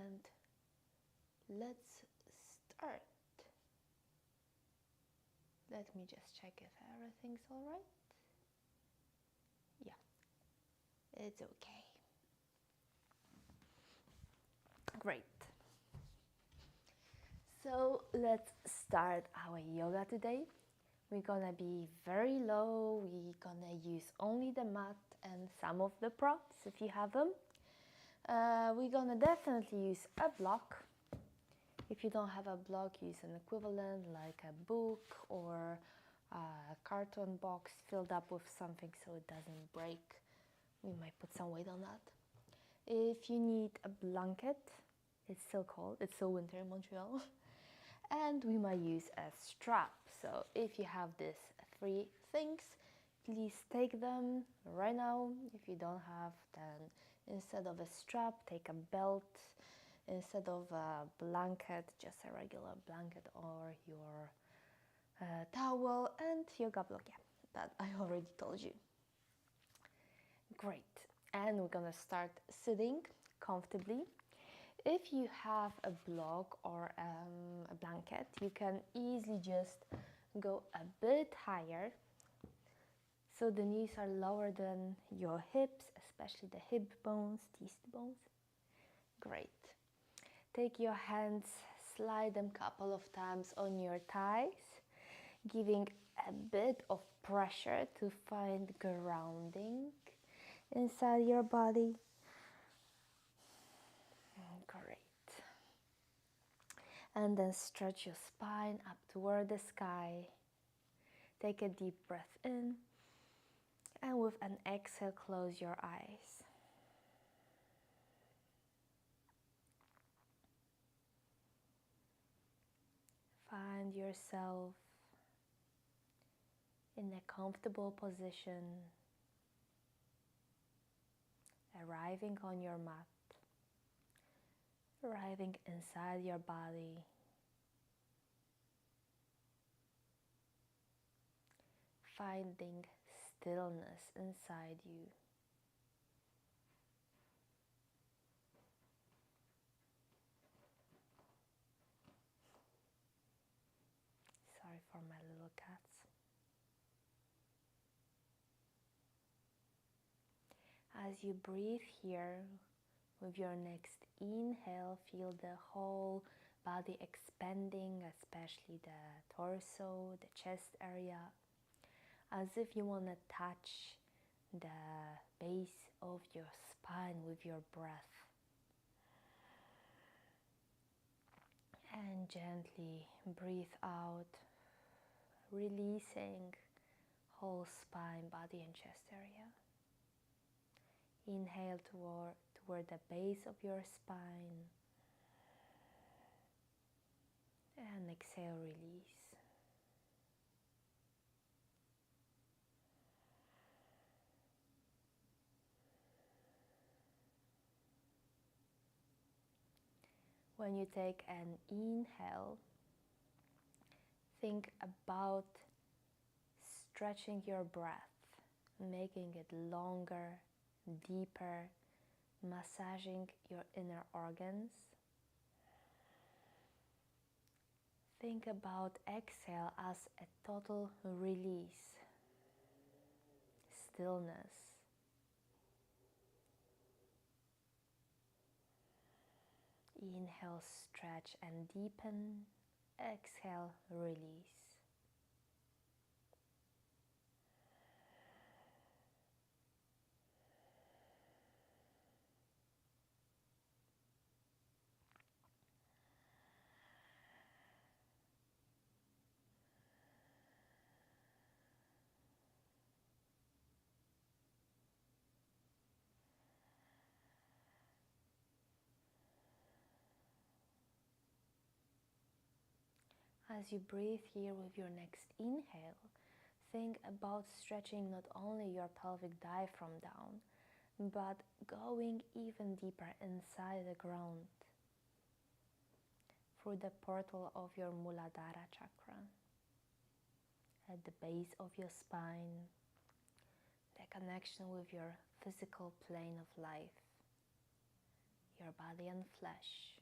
and let's start. Let me just check if everything's all right. Yeah, it's okay. Great. So let's start our yoga today. We're gonna be very low. We're gonna use only the mat and some of the props if you have them. We're gonna definitely use a block. If you don't have a block, use an equivalent like a book or a carton box filled up with something so it doesn't break. We might put some weight on that. If you need a blanket, it's still cold, it's still winter in Montreal. And we might use a strap. So if you have these three things, please take them right now. If you don't have, then instead of a strap, take a belt. Instead of a blanket, just a regular blanket or your towel and yoga block. Yeah, that I already told you. Great. And we're gonna start sitting comfortably. If you have a block or a blanket, you can easily just go a bit higher so the knees are lower than your hips, especially the hip bones, these bones. Great. Take your hands, slide them a couple of times on your thighs, giving a bit of pressure to find grounding inside your body. Great. And then stretch your spine up toward the sky. Take a deep breath in, and with an exhale, close your eyes. Find yourself in a comfortable position, arriving on your mat, arriving inside your body. Finding stillness inside you. Sorry for my little cats. As you breathe here, with your next inhale, feel the whole body expanding, especially the torso, the chest area, as if you want to touch the base of your spine with your breath. And gently breathe out, releasing whole spine, body and chest area. Inhale toward the base of your spine and exhale, release. When you take an inhale, think about stretching your breath, making it longer, deeper, massaging your inner organs. Think about exhale as a total release, stillness. Inhale, stretch and deepen. Exhale, release. As you breathe here with your next inhale, think about stretching not only your pelvic diaphragm down, but going even deeper inside the ground through the portal of your Muladhara chakra, at the base of your spine, the connection with your physical plane of life, your body and flesh.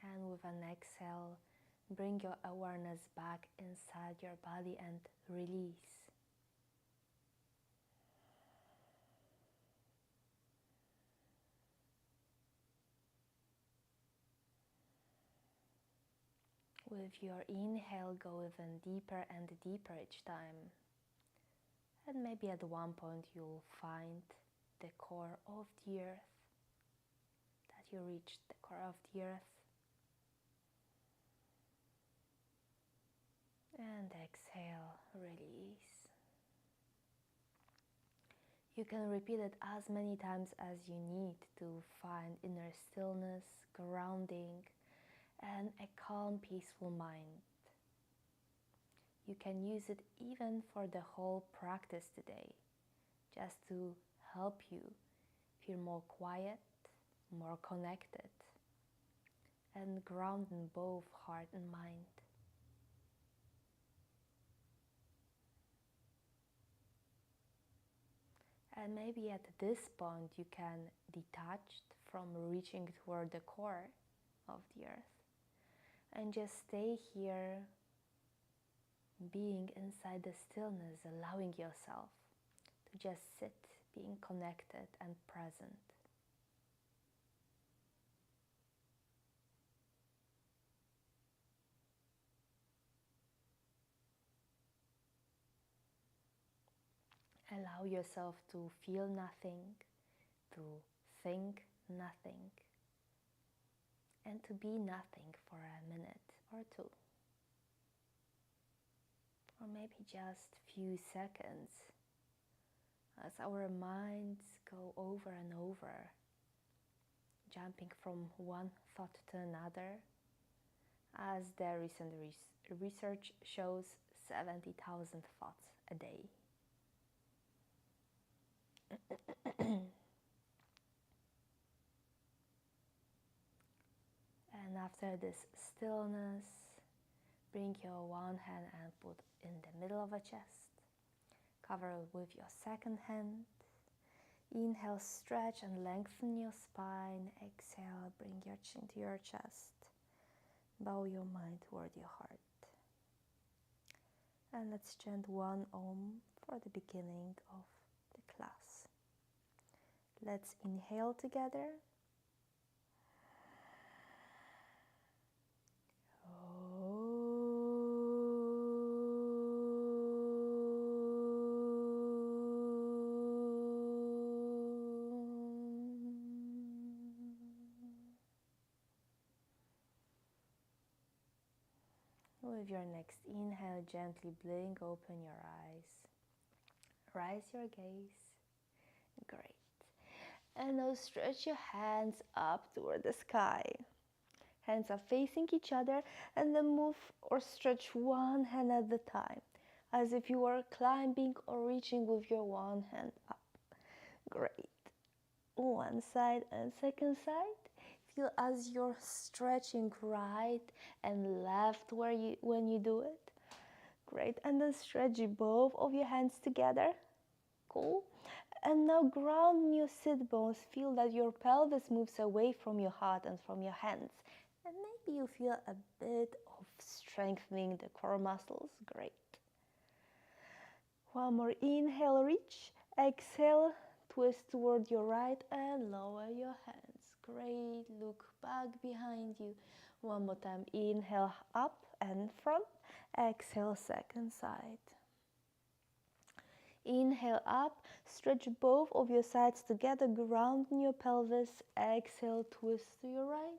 And with an exhale, bring your awareness back inside your body and release. With your inhale, go even deeper and deeper each time. And maybe at one point you'll find the core of the earth, that you reached the core of the earth. And exhale, release. You can repeat it as many times as you need to find inner stillness, grounding, and a calm, peaceful mind. You can use it even for the whole practice today, just to help you feel more quiet, more connected, and grounded in both heart and mind. And maybe at this point you can detach from reaching toward the core of the earth and just stay here, being inside the stillness, allowing yourself to just sit, being connected and present. Allow yourself to feel nothing, to think nothing, and to be nothing for a minute or two. Or maybe just few seconds as our minds go over and over, jumping from one thought to another. As the recent research shows, 70,000 thoughts a day. And after this stillness, bring your one hand and put in the middle of a chest. Cover it with your second hand. Inhale, stretch and lengthen your spine. Exhale, bring your chin to your chest. Bow your mind toward your heart. And let's chant one Om for the beginning of the class. Let's inhale together. With your next inhale, gently blink open your eyes. Raise your gaze. Great. And now stretch your hands up toward the sky. Hands are facing each other, and then move or stretch one hand at a time, as if you were climbing or reaching with your one hand up. Great. One side and second side. Feel as you're stretching right and left when you do it. Great. And then stretch both of your hands together. Cool. And now ground your sit bones. Feel that your pelvis moves away from your heart and from your hands. And maybe you feel a bit of strengthening the core muscles. Great. One more inhale, reach. Exhale, twist toward your right and lower your hands. Great. Look back behind you. One more time. Inhale, up and front. Exhale, second side. Inhale up, stretch both of your sides together, ground in your pelvis. Exhale, twist to your right.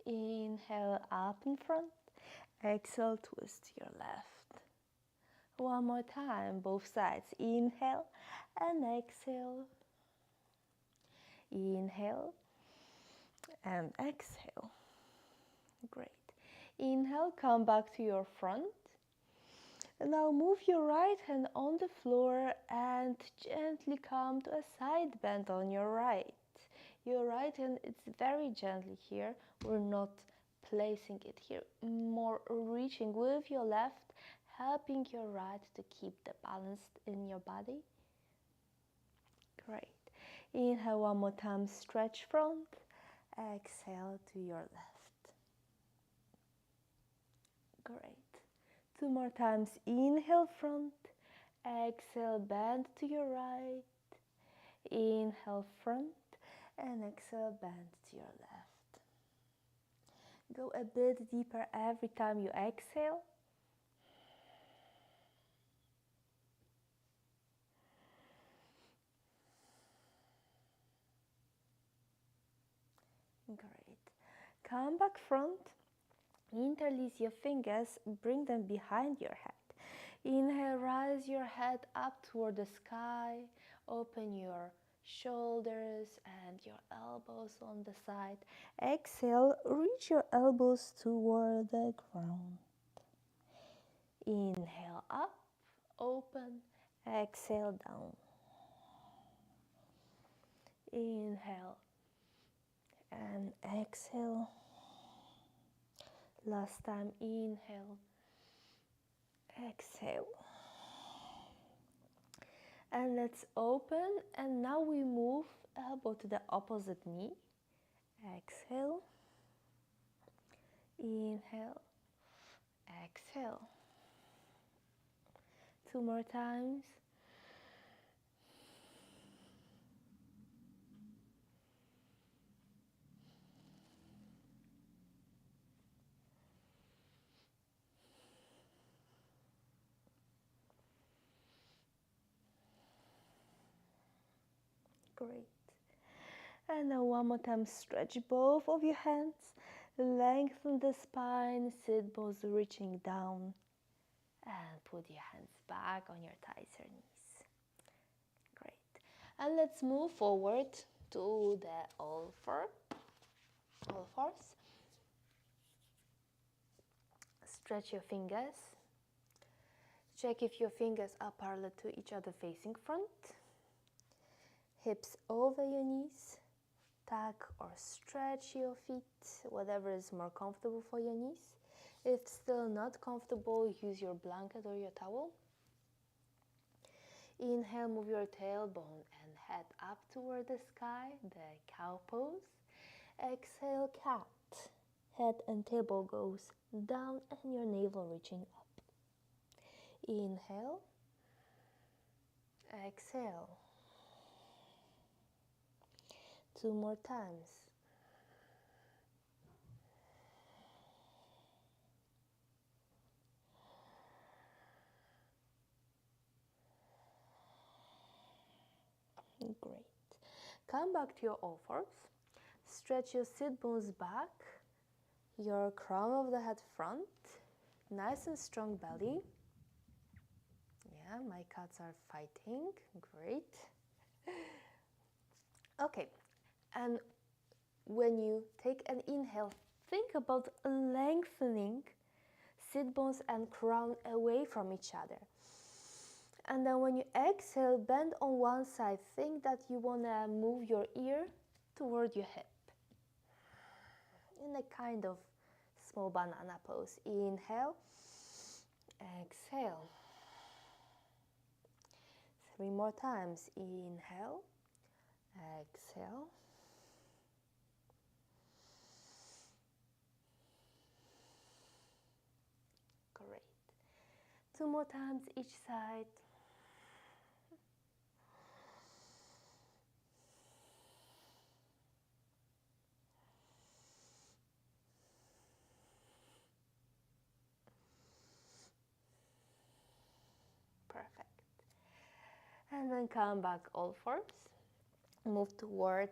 Inhale up in front. Exhale, twist to your left. One more time, both sides. Inhale and exhale. Inhale and exhale. Great. Inhale, come back to your front. And now move your right hand on the floor and gently come to a side bend on your right. Your right hand is very gently here. We're not placing it here. More reaching with your left, helping your right to keep the balance in your body. Great. Inhale one more time, stretch front. Exhale to your left. Great. 2 more times. Inhale, front. Exhale, bend to your right. Inhale, front. And exhale, bend to your left. Go a bit deeper every time you exhale. Great. Come back front. Interlace your fingers, bring them behind your head. Inhale, rise your head up toward the sky. Open your shoulders and your elbows on the side. Exhale, reach your elbows toward the ground. Inhale up, open. Exhale down. Inhale and exhale. Last time, inhale, exhale. And let's open, and now we move elbow to the opposite knee. Exhale, inhale, exhale. 2 more times. Great. And now one more time, stretch both of your hands. Lengthen the spine, sit bones reaching down. And put your hands back on your thighs or knees. Great. And let's move forward to the all fours. Stretch your fingers. Check if your fingers are parallel to each other facing front. Hips over your knees. Tuck or stretch your feet, whatever is more comfortable for your knees. If still not comfortable, use your blanket or your towel. Inhale, move your tailbone and head up toward the sky, the cow pose. Exhale, cat. Head and tailbone goes down and your navel reaching up. Inhale. Exhale. 2 more times. Great. Come back to your all fours. Stretch your sit bones back. Your crown of the head front. Nice and strong belly. Yeah, my cats are fighting. Great. Okay. And when you take an inhale, think about lengthening sit bones and crown away from each other. And then when you exhale, bend on one side. Think that you want to move your ear toward your hip. In a kind of small banana pose. Inhale, exhale. 3 more times. Inhale, exhale. Great. 2 more times each side. Perfect. And then come back all fours. Move toward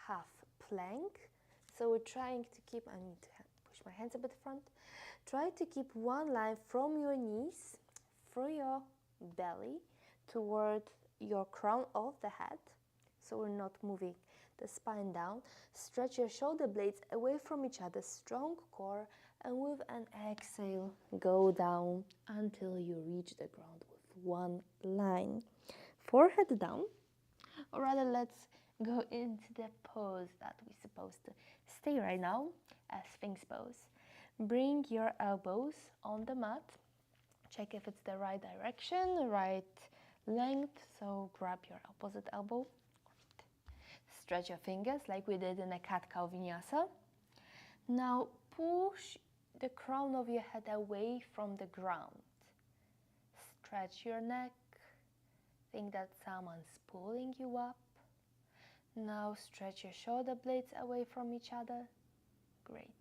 half plank. So we're trying to keep, I need to push my hands a bit front. Try to keep one line from your knees, through your belly, toward your crown of the head. So we're not moving the spine down. Stretch your shoulder blades away from each other, strong core, and with an exhale, go down until you reach the ground with one line. Forehead down, or rather let's go into the pose that we're supposed to stay right now, as Sphinx pose. Bring your elbows on the mat. Check if it's the right direction, right length, so grab your opposite elbow. Stretch your fingers like we did in a cat-cow vinyasa. Now push the crown of your head away from the ground. Stretch your neck. Think that someone's pulling you up. Now stretch your shoulder blades away from each other. Great.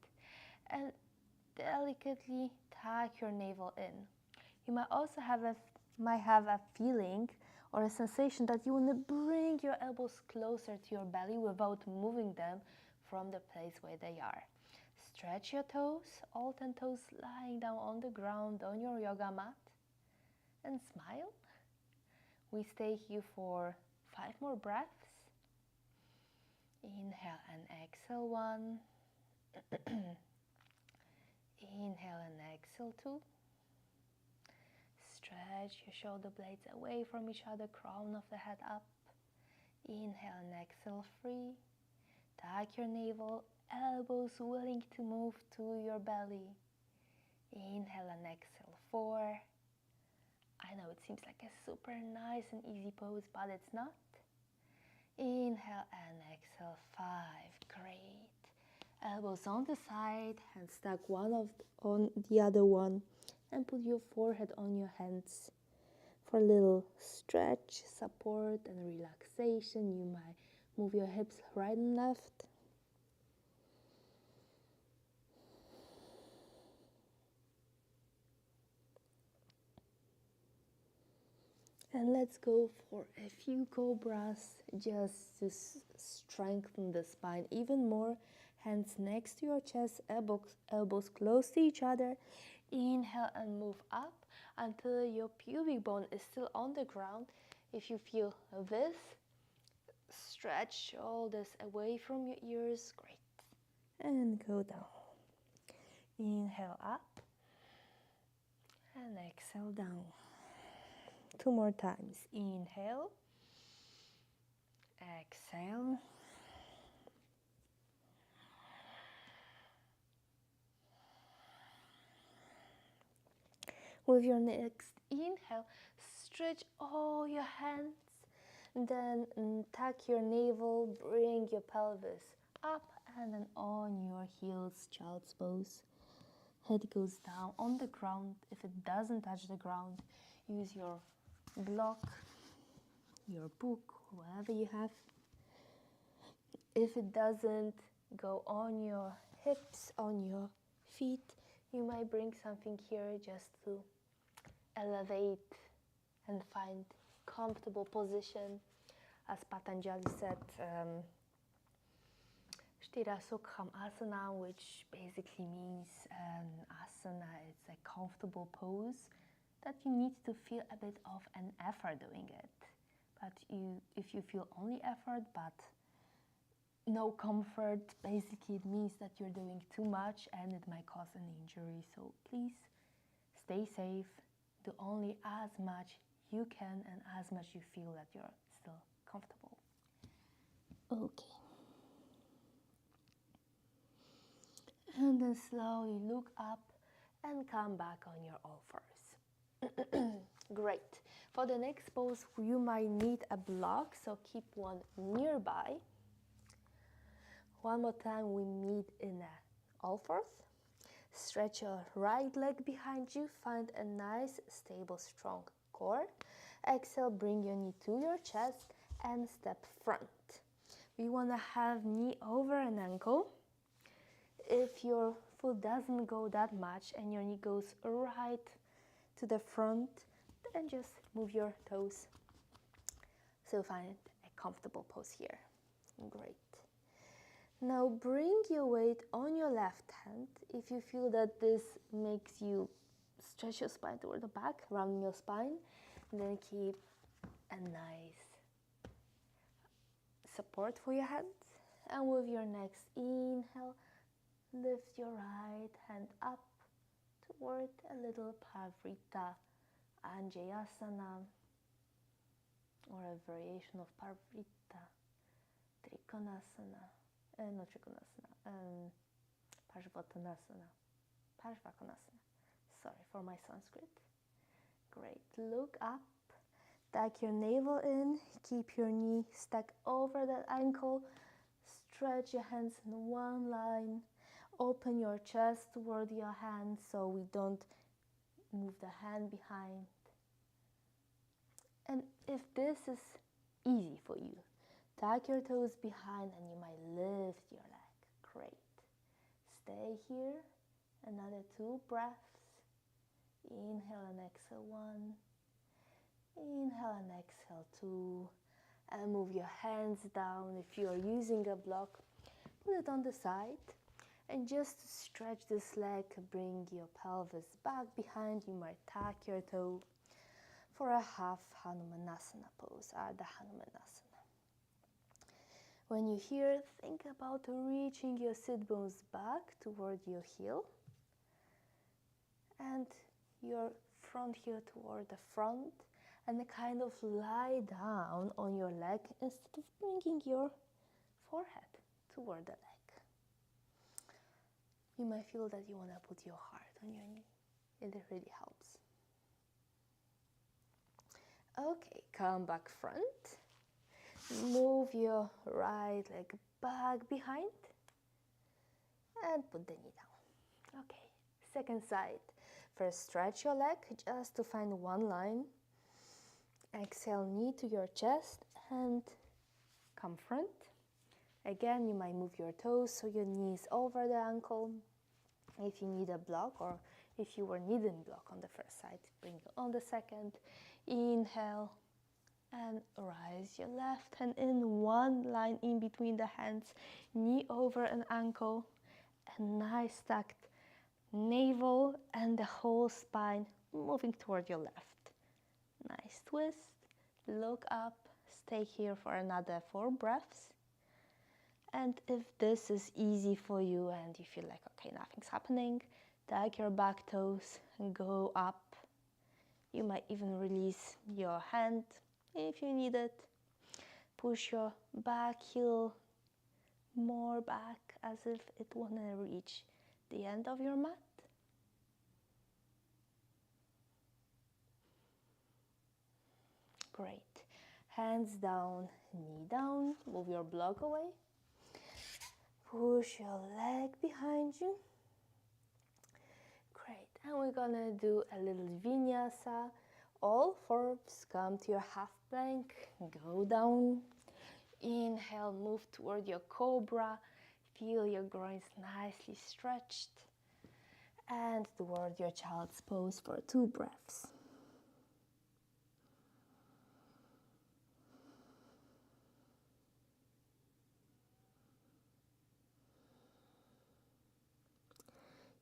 And delicately tuck your navel in. You might also have a feeling or a sensation that you want to bring your elbows closer to your belly without moving them from the place where they are. Stretch your toes, all 10 toes lying down on the ground on your yoga mat, and smile. We stay here for 5 more breaths. Inhale and exhale 1. Inhale and exhale 2. Stretch your shoulder blades away from each other, crown of the head up. Inhale and exhale 3. Tuck your navel, elbows willing to move to your belly. Inhale and exhale 4. I know it seems like a super nice and easy pose, but it's not. Inhale and exhale 5. Great. Elbows on the side, hands stack one on the other one, and put your forehead on your hands for a little stretch, support, and relaxation. You might move your hips right and left. And let's go for a few cobras just to strengthen the spine even more. Hands next to your chest, elbows close to each other. Inhale and move up until your pubic bone is still on the ground. If you feel this, stretch shoulders away from your ears. Great. And go down. Inhale up and exhale down. 2 more times. Inhale, exhale. With your next inhale, stretch all your hands. Then tuck your navel, bring your pelvis up and then on your heels, child's pose. Head goes down on the ground. If it doesn't touch the ground, use your block, your book, whatever you have. If it doesn't go on your hips, on your feet, you might bring something here just to elevate and find comfortable position. As Patanjali said, Sthira-Sukham asana, which basically means an asana, it's a comfortable pose that you need to feel a bit of an effort doing it. But if you feel only effort but no comfort, basically it means that you're doing too much and it might cause an injury. So please stay safe, do only as much you can and as much you feel that you're still comfortable. Okay. And then slowly look up and come back on your all fours. Great. For the next pose, you might need a block, so keep one nearby. One more time, we meet in all fours. Stretch your right leg behind you. Find a nice, stable, strong core. Exhale, bring your knee to your chest and step front. We want to have knee over an ankle. If your foot doesn't go that much and your knee goes right to the front, then just move your toes. So find a comfortable pose here. Great. Now bring your weight on your left hand. If you feel that this makes you stretch your spine toward the back, rounding your spine, then keep a nice support for your hands. And with your next inhale, lift your right hand up toward a little Parivrtta Anjayasana, or a variation of Parivrtta, Trikonasana, not Trikonasana, Parshvakonasana, sorry for my Sanskrit. Great, look up, tuck your navel in, keep your knee stuck over that ankle, stretch your hands in one line, Open your chest toward your hand so we don't move the hand behind. And if this is easy for you, tuck your toes behind and you might lift your leg. Great. Stay here. Another 2 breaths. Inhale and exhale 1. Inhale and exhale 2. And move your hands down. If you are using a block, put it on the side. And just stretch this leg, bring your pelvis back behind. You might tuck your toe for a half Hanumanasana pose, the Hanumanasana. When you're here, think about reaching your sit bones back toward your heel and your front heel toward the front, and kind of lie down on your leg instead of bringing your forehead toward the leg. You might feel that you want to put your heart on your knee. It really helps. Okay, come back front. Move your right leg back behind and put the knee down. Okay, second side. First, stretch your leg just to find one line. Exhale, knee to your chest and come front. Again, you might move your toes so your knee is over the ankle. If you need a block or if you were needing block on the first side, bring it on the second. Inhale and rise your left hand in one line in between the hands, knee over an ankle, and nice tucked navel and the whole spine moving toward your left. Nice twist, look up, stay here for another 4 breaths. And if this is easy for you and you feel like, okay, nothing's happening, tuck your back toes and go up. You might even release your hand if you need it. Push your back heel more back as if it wanna reach the end of your mat. Great. Hands down, knee down. Move your block away. Push your leg behind you. Great. And we're gonna do a little Vinyasa. All 4 come to your half plank. Go down. Inhale, move toward your cobra. Feel your groins nicely stretched. And toward your child's pose for 2 breaths.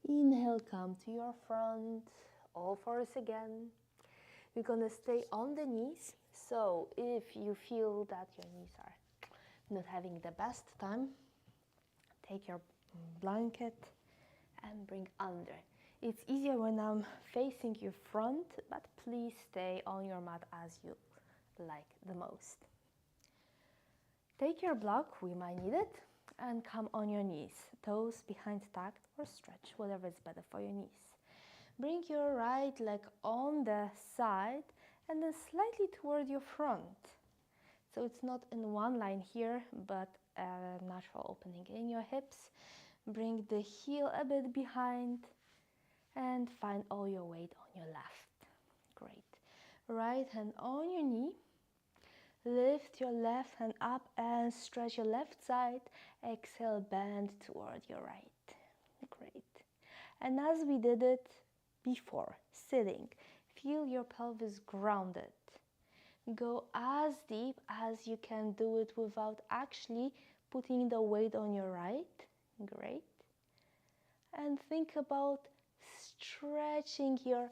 Inhale, come to your front, all 4s again. You're gonna stay on the knees. So if you feel that your knees are not having the best time, take your blanket and bring under. It's easier when I'm facing you front, but please stay on your mat as you like the most. Take your block, we might need it, and come on your knees. Toes behind tucked or stretch, whatever is better for your knees. Bring your right leg on the side and then slightly toward your front. So it's not in one line here, but a natural opening in your hips. Bring the heel a bit behind and find all your weight on your left. Great. Right hand on your knee. Lift your left hand up and stretch your left side. Exhale, bend toward your right. Great. And as we did it before, sitting, feel your pelvis grounded. Go as deep as you can do it without actually putting the weight on your right. Great. And think about stretching your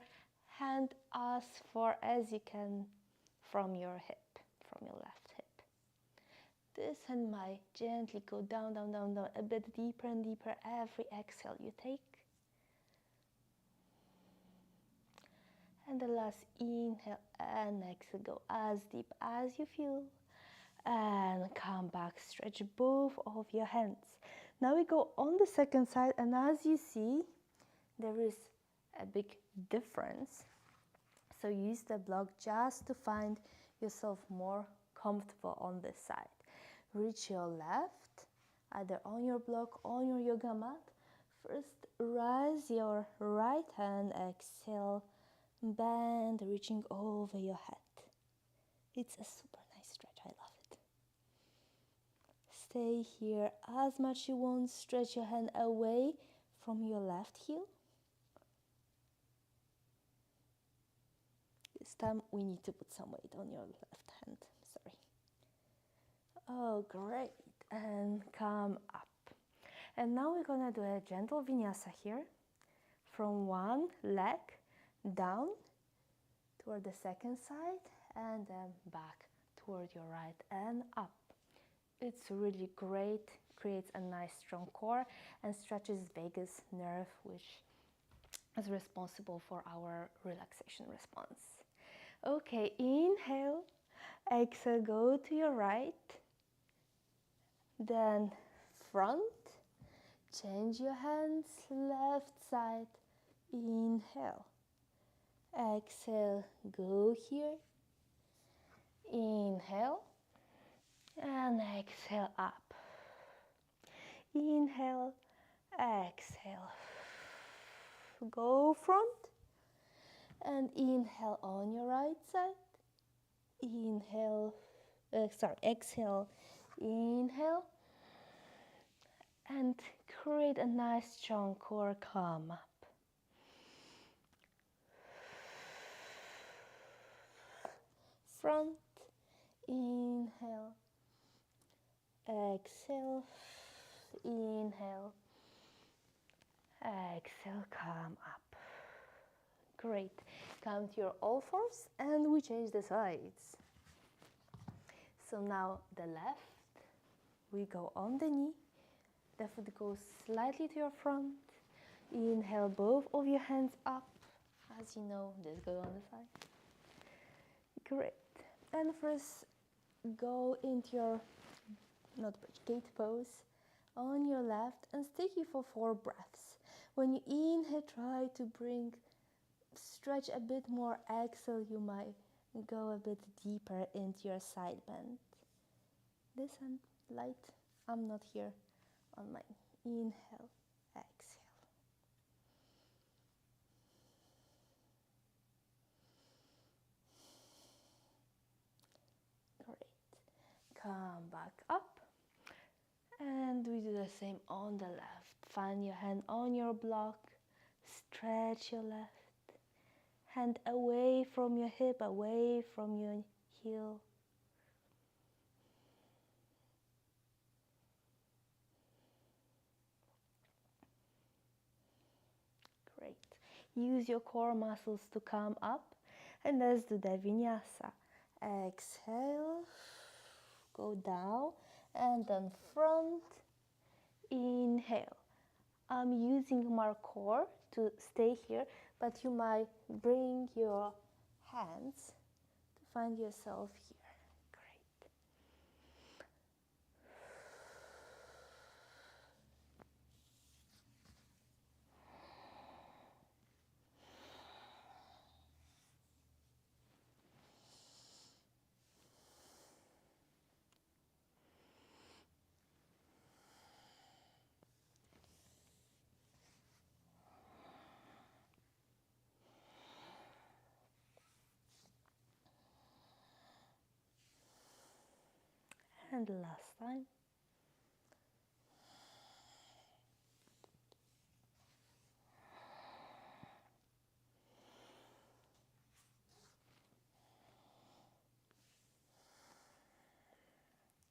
hand as far as you can from your hip. From your left hip. This hand might gently go down, down, down, down, a bit deeper and deeper every exhale you take. And the last inhale and exhale, go as deep as you feel. And come back, stretch both of your hands. Now we go on the second side, and as you see, there is a big difference. So use the block just to find yourself more comfortable on this side. Reach your left, either on your block, on your yoga mat. First, raise your right hand, exhale, bend, reaching over your head. It's a super nice stretch, I love it. Stay here as much you want. Stretch your hand away from your left heel. This time we need to put some weight on your left hand, sorry. Oh, great, and come up. And now we're gonna do a gentle vinyasa here, from one leg down toward the second side, and then back toward your right and up. It's really great, creates a nice strong core and stretches vagus nerve, which is responsible for our relaxation response. Okay, inhale, exhale, go to your right, then front, change your hands, left side, inhale, exhale, go here, inhale, and exhale up, inhale, exhale, go front, and inhale on your right side, inhale, exhale, inhale, and create a nice strong core, come up. Front, inhale, exhale, inhale, exhale, come up. Great. Come to your all fours and we change the sides. So now the left, we go on the knee, the foot goes slightly to your front. Inhale, both of your hands up. As you know, just go on the side. Great. And first, go into your gate pose on your left and stay here for 4 breaths. When you inhale, try to stretch a bit more. Exhale, you might go a bit deeper into your side bend. This hand, light, I'm not here on mine. Inhale, exhale. Great. Come back up. And we do the same on the left. Find your hand on your block. Stretch your left. Hand away from your hip, away from your heel. Great. Use your core muscles to come up. And let's do the Vinyasa. Exhale. Go down. And then front. Inhale. I'm using my core to stay here, but you might bring your hands to find yourself here. Great. And last time.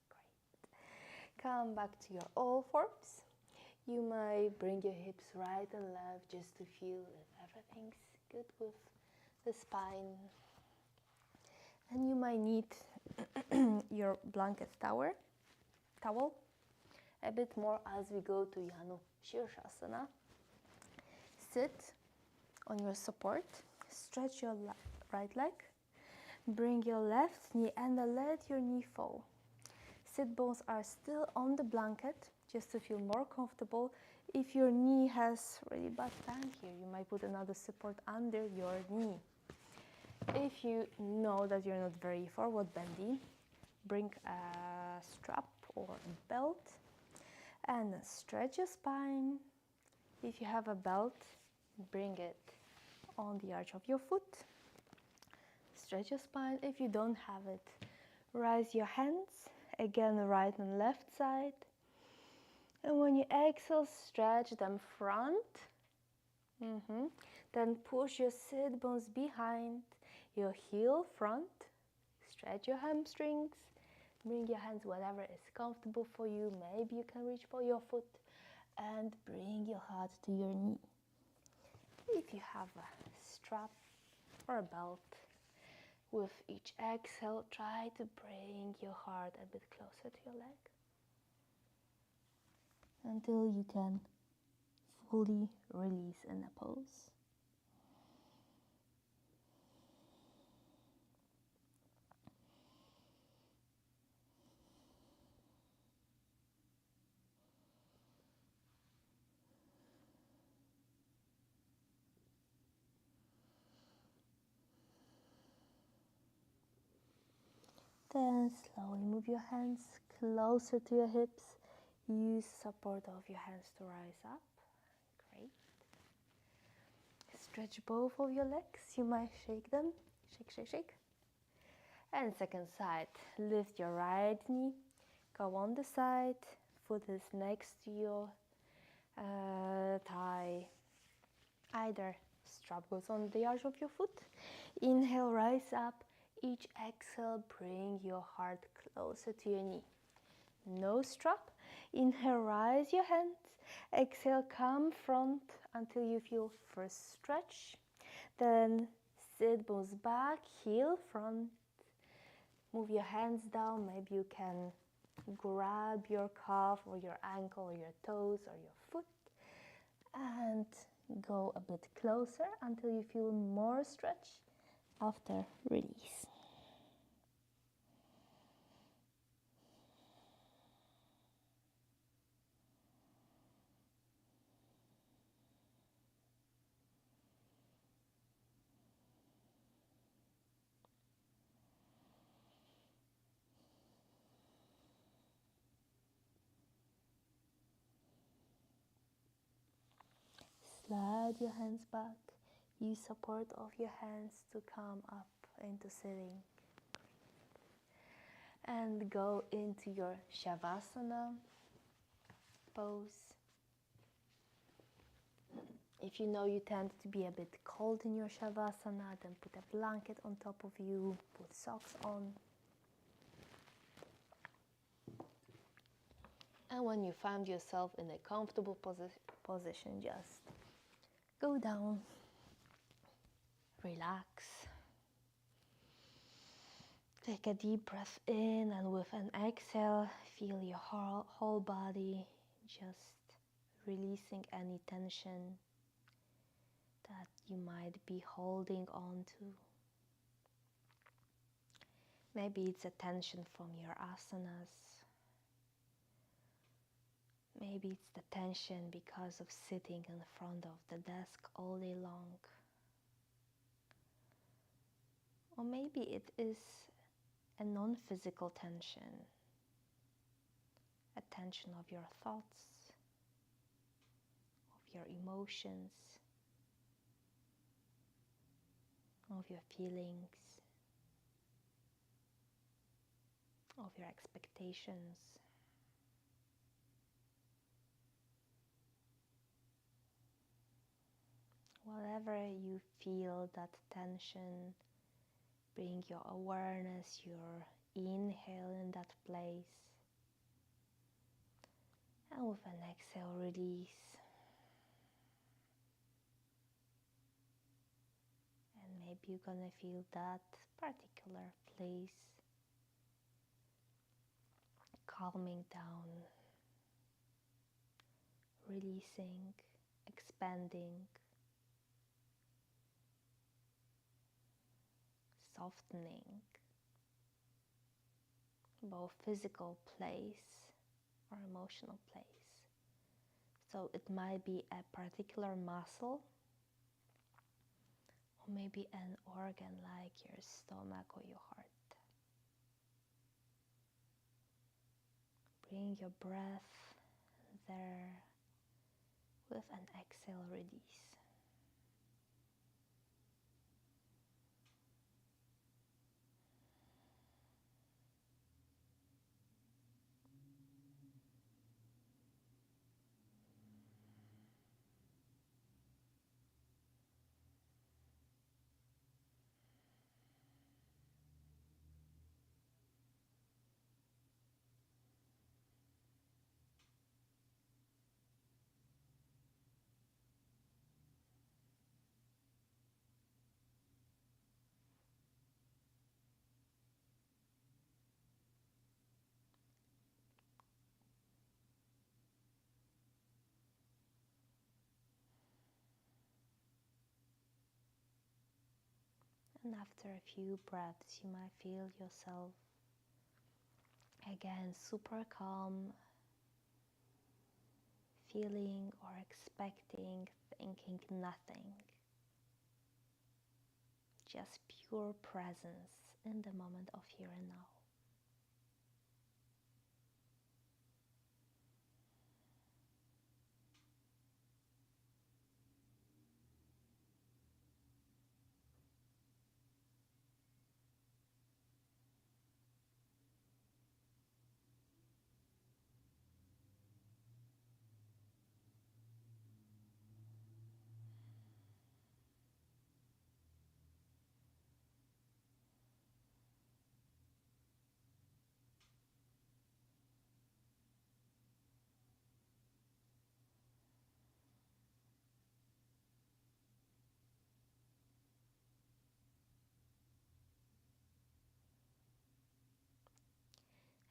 Great. Come back to your all fours. You might bring your hips right and left just to feel if everything's good with the spine. And you might need your blanket towel a bit more as we go to Shirshasana. Sit on your support, stretch your right leg, bring your left knee and let your knee fall. Sit bones are still on the blanket just to feel more comfortable. If your knee has really bad bend here, you might put another support under your knee. If you know that you're not very forward bendy, bring a strap or a belt and stretch your spine, If you have a belt, bring it on the arch of your foot. Stretch your spine. If you don't have it, rise your hands. Again, right and left side. And when you exhale, stretch them front. Then push your sit bones behind, your heel front. Stretch your hamstrings. Bring your hands whatever is comfortable for you. Maybe you can reach for your foot. And bring your heart to your knee. If you have a strap or a belt, with each exhale, try to bring your heart a bit closer to your leg until you can fully release in a pose. Then slowly move your hands closer to your hips. Use support of your hands to rise up. Great. Stretch both of your legs. You might shake them. Shake, shake, shake. And second side. Lift your right knee. Go on the side. Foot is next to your thigh. Either strap goes on the arch of your foot. Inhale, rise up. Each exhale, bring your heart closer to your knee. No strap. Inhale, rise your hands. Exhale, come front until you feel first stretch. Then sit bones back, heel front. Move your hands down. Maybe you can grab your calf or your ankle or your toes or your foot. And go a bit closer until you feel more stretch after release. Slide your hands back. Use support of your hands to come up into sitting. And go into your Shavasana Pose. If you know you tend to be a bit cold in your Shavasana, then put a blanket on top of you, put socks on. And when you find yourself in a comfortable position, just go down, relax. Take a deep breath in, and with an exhale, feel your whole body just releasing any tension that you might be holding on to. Maybe it's a tension from your asanas. Maybe it's the tension because of sitting in front of the desk all day long. Or maybe it is a non-physical tension, a tension of your thoughts, of your emotions, of your feelings, of your expectations. Whatever you feel that tension, bring your awareness, your inhale in that place. And with an exhale, release. And maybe you're gonna feel that particular place calming down, releasing, expanding, softening, both physical place or emotional place. So it might be a particular muscle, or maybe an organ like your stomach or your heart. Bring your breath there With an exhale, release. And after a few breaths, you might feel yourself again super calm, feeling or expecting, thinking nothing. Just pure presence in the moment of here and now.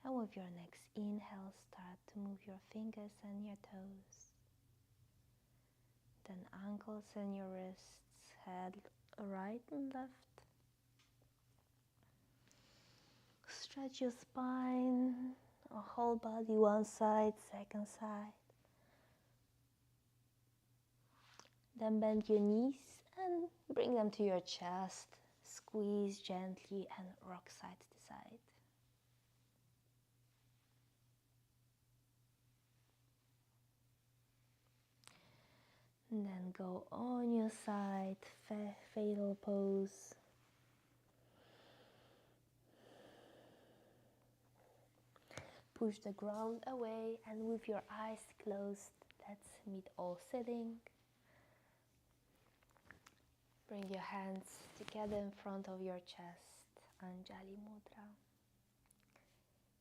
And with your next inhale, start to move your fingers and your toes. Then ankles and your wrists, head right and left. Stretch your spine, or whole body, one side, second side. Then bend your knees and bring them to your chest. Squeeze gently and rock side to side. And then go on your side, fatal pose. Push the ground away, and with your eyes closed, let's meet all sitting. Bring your hands together in front of your chest, Anjali Mudra.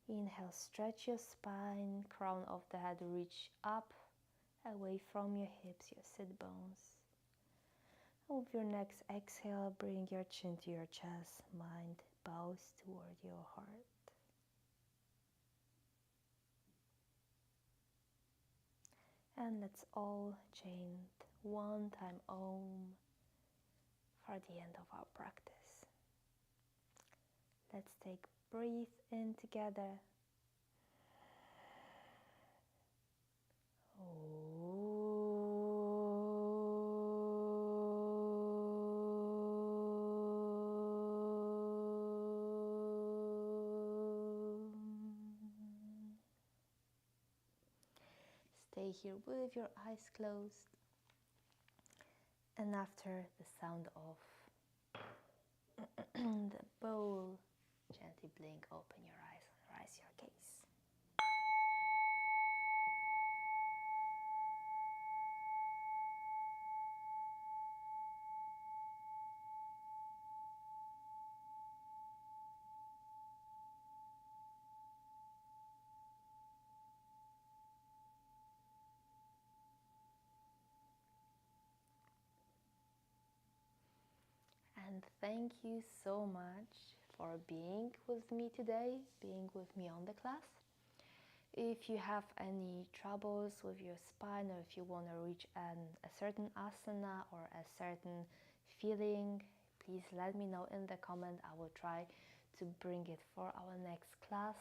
Inhale, stretch your spine, crown of the head reach up, away from your hips, your sit bones. And with your next exhale, bring your chin to your chest, mind bows toward your heart. And let's all chant one time Om for the end of our practice. Let's take breathe in together. Stay here with your eyes closed. And after the sound of the bowl, gently blink, open your eyes and rise your gaze. And thank you so much for being with me today, being with me on the class. If you have any troubles with your spine, or if you want to reach a certain asana or a certain feeling, please let me know in the comment. I will try to bring it for our next class.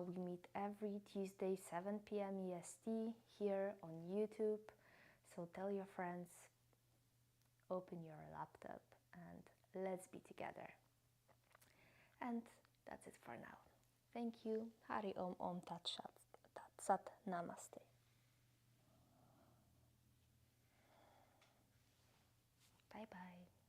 We meet every Tuesday, 7 p.m. EST here on YouTube. So tell your friends, open your laptop, and let's be together. And that's it for now. Thank you. Hari Om Om Tat Sat Namaste. bye.